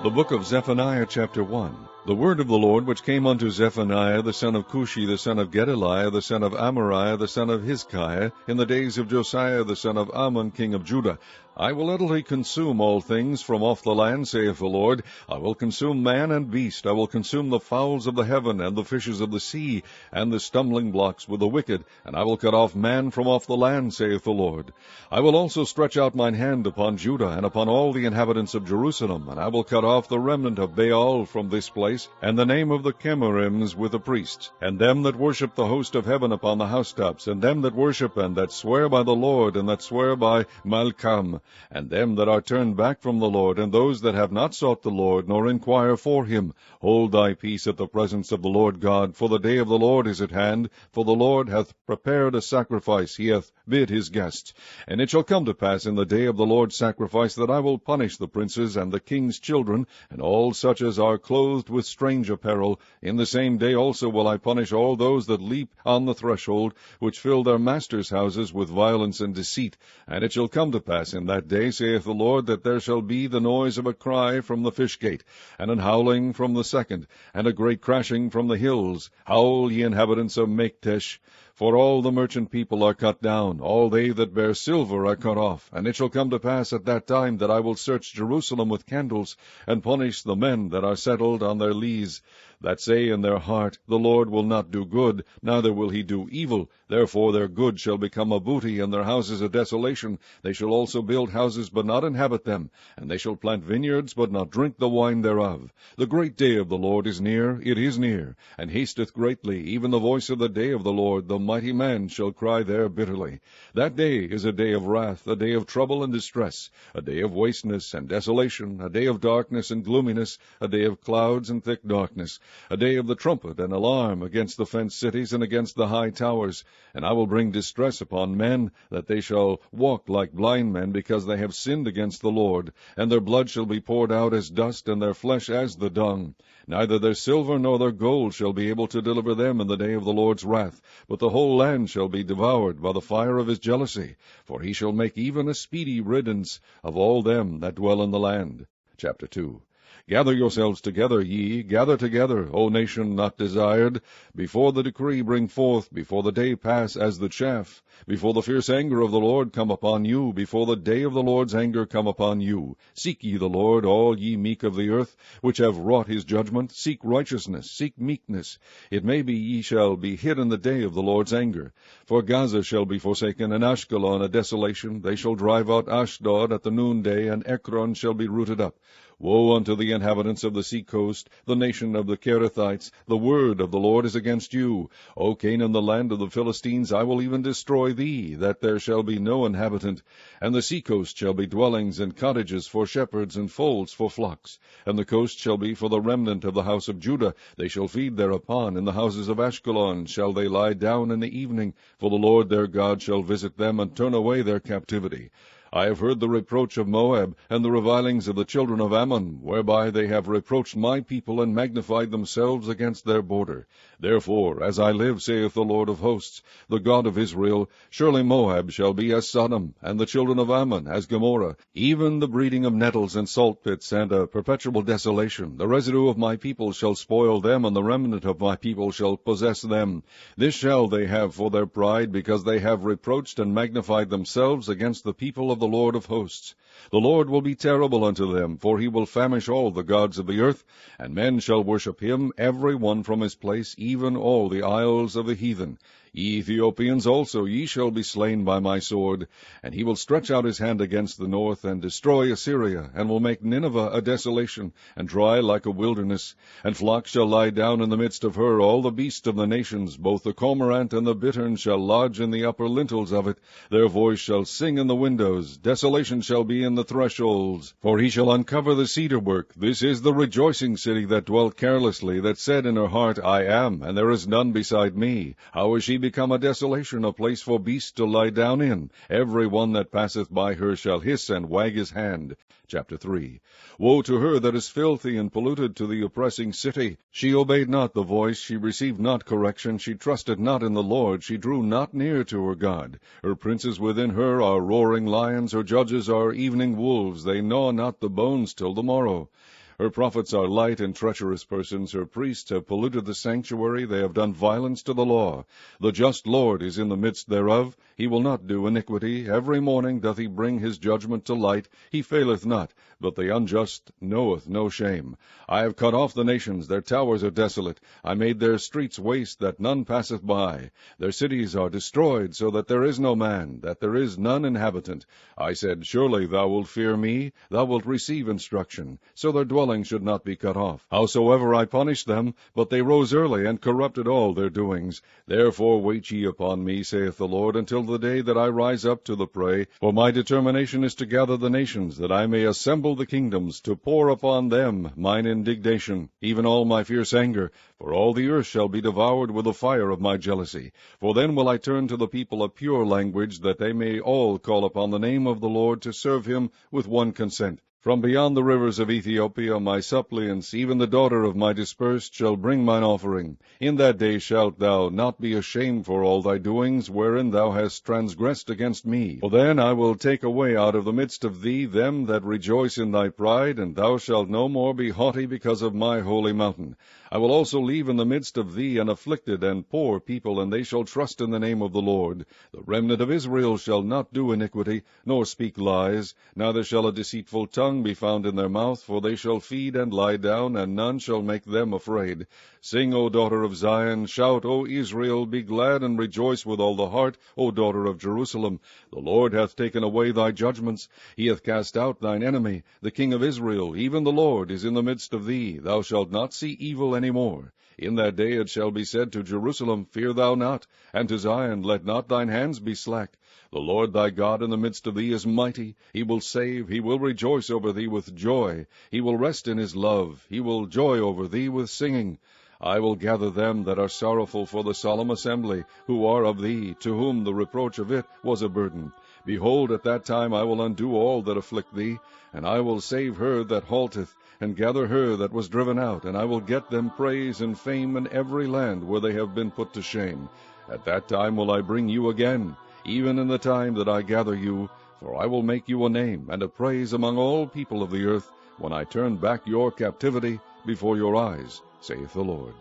The book of Zephaniah, chapter 1. The word of the Lord which came unto Zephaniah, the son of Cushi, the son of Gedaliah, the son of Amariah, the son of Hizkiah, in the days of Josiah, the son of Ammon, king of Judah. I will utterly consume all things from off the land, saith the Lord. I will consume man and beast. I will consume the fowls of the heaven, and the fishes of the sea, and the stumbling blocks with the wicked, and I will cut off man from off the land, saith the Lord. I will also stretch out mine hand upon Judah, and upon all the inhabitants of Jerusalem, and I will cut off the remnant of Baal from this place, and the name of the Chemarims with the priests, and them that worship the host of heaven upon the housetops, and them that worship and that swear by the Lord, and that swear by Malcham, and them that are turned back from the Lord, and those that have not sought the Lord, nor inquire for him. Hold thy peace at the presence of the Lord God, for the day of the Lord is at hand, for the Lord hath prepared a sacrifice, he hath bid his guests. And it shall come to pass in the day of the Lord's sacrifice, that I will punish the princes and the king's children, and all such as are clothed with strange apparel. In the same day also will I punish all those that leap on the threshold, which fill their masters' houses with violence and deceit. And it shall come to pass in that day, saith the Lord, that there shall be the noise of a cry from the fish gate, and an howling from the second, and a great crashing from the hills. Howl, ye inhabitants of Maktesh, for all the merchant people are cut down, all they that bear silver are cut off. And it shall come to pass at that time that I will search Jerusalem with candles, and punish the men that are settled on their lees, that say in their heart, The Lord will not do good, neither will he do evil. Therefore their good shall become a booty, and their houses a desolation. They shall also build houses, but not inhabit them, and they shall plant vineyards, but not drink the wine thereof. The great day of the Lord is near, it is near, and hasteth greatly, even the voice of the day of the Lord. The mighty man shall cry there bitterly. That day is a day of wrath, a day of trouble and distress, a day of wasteness and desolation, a day of darkness and gloominess, a day of clouds and thick darkness, a day of the trumpet and alarm against the fenced cities and against the high towers. And I will bring distress upon men, that they shall walk like blind men, because they have sinned against the Lord. And their blood shall be poured out as dust, and their flesh as the dung. Neither their silver nor their gold shall be able to deliver them in the day of the Lord's wrath, but the whole land shall be devoured by the fire of his jealousy, for he shall make even a speedy riddance of all them that dwell in the land. Chapter 2. Gather yourselves together, ye, gather together, O nation not desired, before the decree bring forth, before the day pass as the chaff, before the fierce anger of the Lord come upon you, before the day of the Lord's anger come upon you. Seek ye the Lord, all ye meek of the earth, which have wrought his judgment. Seek righteousness, seek meekness. It may be ye shall be hid in the day of the Lord's anger. For Gaza shall be forsaken, and Ashkelon a desolation. They shall drive out Ashdod at the noonday, and Ekron shall be rooted up. Woe unto the inhabitants of the sea coast, the nation of the Kerethites! The word of the Lord is against you. O Canaan, the land of the Philistines, I will even destroy thee, that there shall be no inhabitant. And the sea coast shall be dwellings and cottages for shepherds, and folds for flocks. And the coast shall be for the remnant of the house of Judah. They shall feed thereupon. In the houses of Ashkelon shall they lie down in the evening, for the Lord their God shall visit them, and turn away their captivity. I have heard the reproach of Moab, and the revilings of the children of Ammon, whereby they have reproached my people, and magnified themselves against their border. Therefore, as I live, saith the Lord of hosts, the God of Israel, surely Moab shall be as Sodom, and the children of Ammon as Gomorrah, even the breeding of nettles and salt pits, and a perpetual desolation. The residue of my people shall spoil them, and the remnant of my people shall possess them. This shall they have for their pride, because they have reproached and magnified themselves against the people of the Lord of hosts. The Lord will be terrible unto them, for he will famish all the gods of the earth, and men shall worship him, every one from his place, even all the isles of the heathen. Ye Ethiopians also, ye shall be slain by my sword. And he will stretch out his hand against the north, and destroy Assyria, and will make Nineveh a desolation, and dry like a wilderness. And flocks shall lie down in the midst of her, all the beasts of the nations, both the cormorant and the bittern shall lodge in the upper lintels of it. Their voice shall sing in the windows, desolation shall be in the thresholds. For he shall uncover the cedar work. This is the rejoicing city that dwelt carelessly, that said in her heart, I am, and there is none beside me. How is she become a desolation, a place for beasts to lie down in? Every one that passeth by her shall hiss and wag his hand. Chapter 3. Woe to her that is filthy and polluted, to the oppressing city! She obeyed not the voice, she received not correction, she trusted not in the Lord, she drew not near to her God. Her princes within her are roaring lions, her judges are evening wolves, they gnaw not the bones till the morrow. Her prophets are light and treacherous persons. Her priests have polluted the sanctuary. They have done violence to the law. The just Lord is in the midst thereof. He will not do iniquity. Every morning doth he bring his judgment to light. He faileth not, but the unjust knoweth no shame. I have cut off the nations. Their towers are desolate. I made their streets waste, that none passeth by. Their cities are destroyed, so that there is no man, that there is none inhabitant. I said, Surely thou wilt fear me. Thou wilt receive instruction, so their dwelling should not be cut off. Howsoever I punished them, but they rose early, and corrupted all their doings. Therefore wait ye upon me, saith the Lord, until the day that I rise up to the prey. For my determination is to gather the nations, that I may assemble the kingdoms, to pour upon them mine indignation, even all my fierce anger. For all the earth shall be devoured with the fire of my jealousy. For then will I turn to the people a pure language, that they may all call upon the name of the Lord, to serve him with one consent. From beyond the rivers of Ethiopia my suppliants, even the daughter of my dispersed, shall bring mine offering. In that day shalt thou not be ashamed for all thy doings, wherein thou hast transgressed against me. For then I will take away out of the midst of thee them that rejoice in thy pride, and thou shalt no more be haughty because of my holy mountain. I will also leave in the midst of thee an afflicted and poor people, and they shall trust in the name of the Lord. The remnant of Israel shall not do iniquity, nor speak lies, neither shall a deceitful tongue be found in their mouth, for they shall feed and lie down, and none shall make them afraid. Sing, O daughter of Zion, shout, O Israel, be glad and rejoice with all the heart, O daughter of Jerusalem. The Lord hath taken away thy judgments, he hath cast out thine enemy. The King of Israel, even the Lord, is in the midst of thee. Thou shalt not see evil any more. In that day it shall be said to Jerusalem, Fear thou not, and to Zion, Let not thine hands be slack. The Lord thy God in the midst of thee is mighty. He will save, he will rejoice over thee with joy. He will rest in his love, he will joy over thee with singing. I will gather them that are sorrowful for the solemn assembly, who are of thee, to whom the reproach of it was a burden. Behold, at that time I will undo all that afflict thee, and I will save her that halteth, and gather her that was driven out, and I will get them praise and fame in every land where they have been put to shame. At that time will I bring you again, even in the time that I gather you, for I will make you a name and a praise among all people of the earth, when I turn back your captivity before your eyes, saith the Lord.